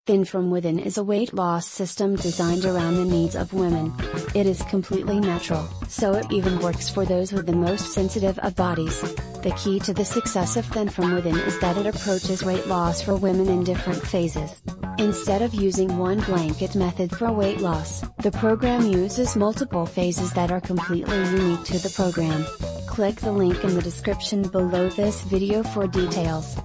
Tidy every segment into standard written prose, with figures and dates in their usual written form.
Thin from Within is a weight loss system designed around the needs of women. It is completely natural, so it even works for those with the most sensitive of bodies. The key to the success of Thin from Within is that it approaches weight loss for women in different phases. Instead of using one blanket method for weight loss, the program uses multiple phases that are completely unique to the program. Click the link in the description below this video for details.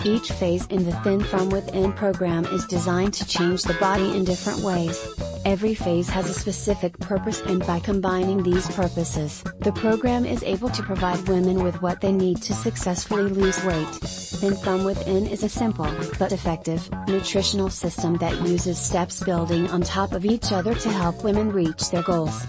Each phase in the Thin from Within program is designed to change the body in different ways. Every phase has a specific purpose, and by combining these purposes, the program is able to provide women with what they need to successfully lose weight. Thin from Within is a simple, but effective, nutritional system that uses steps building on top of each other to help women reach their goals.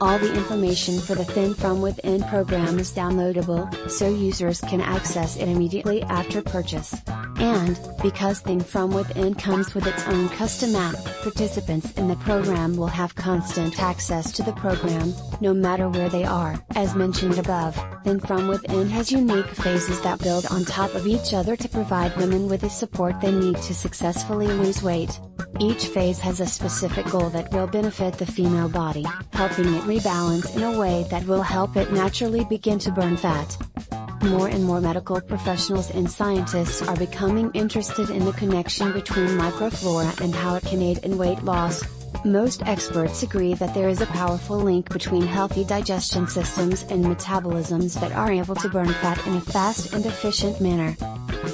All the information for the Thin from Within program is downloadable, so users can access it immediately after purchase. And, because Thin from Within comes with its own custom app, participants in the program will have constant access to the program, no matter where they are. As mentioned above, Thin from Within has unique phases that build on top of each other to provide women with the support they need to successfully lose weight. Each phase has a specific goal that will benefit the female body, helping it rebalance in a way that will help it naturally begin to burn fat. More and more medical professionals and scientists are becoming interested in the connection between microflora and how it can aid in weight loss. Most experts agree that there is a powerful link between healthy digestion systems and metabolisms that are able to burn fat in a fast and efficient manner.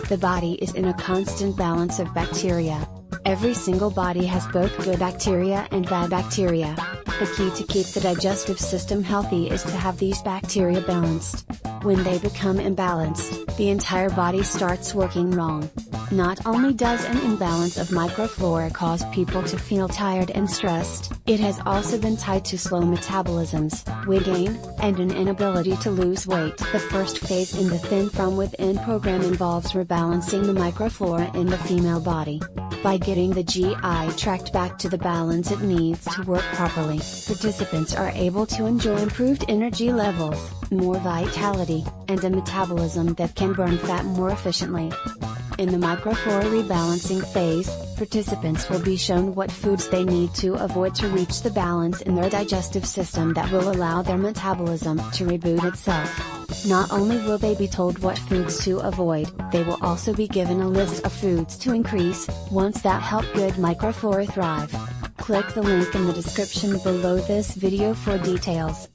The body is in a constant balance of bacteria. Every single body has both good bacteria and bad bacteria. The key to keep the digestive system healthy is to have these bacteria balanced. When they become imbalanced, the entire body starts working wrong. Not only does an imbalance of microflora cause people to feel tired and stressed, it has also been tied to slow metabolisms, weight gain, and an inability to lose weight. The first phase in the Thin from Within program involves rebalancing the microflora in the female body. By getting the GI tract back to the balance it needs to work properly, participants are able to enjoy improved energy levels, more vitality, and a metabolism that can burn fat more efficiently. In the microflora rebalancing phase, participants will be shown what foods they need to avoid to reach the balance in their digestive system that will allow their metabolism to reboot itself. Not only will they be told what foods to avoid, they will also be given a list of foods to increase, ones that help good microflora thrive. Click the link in the description below this video for details.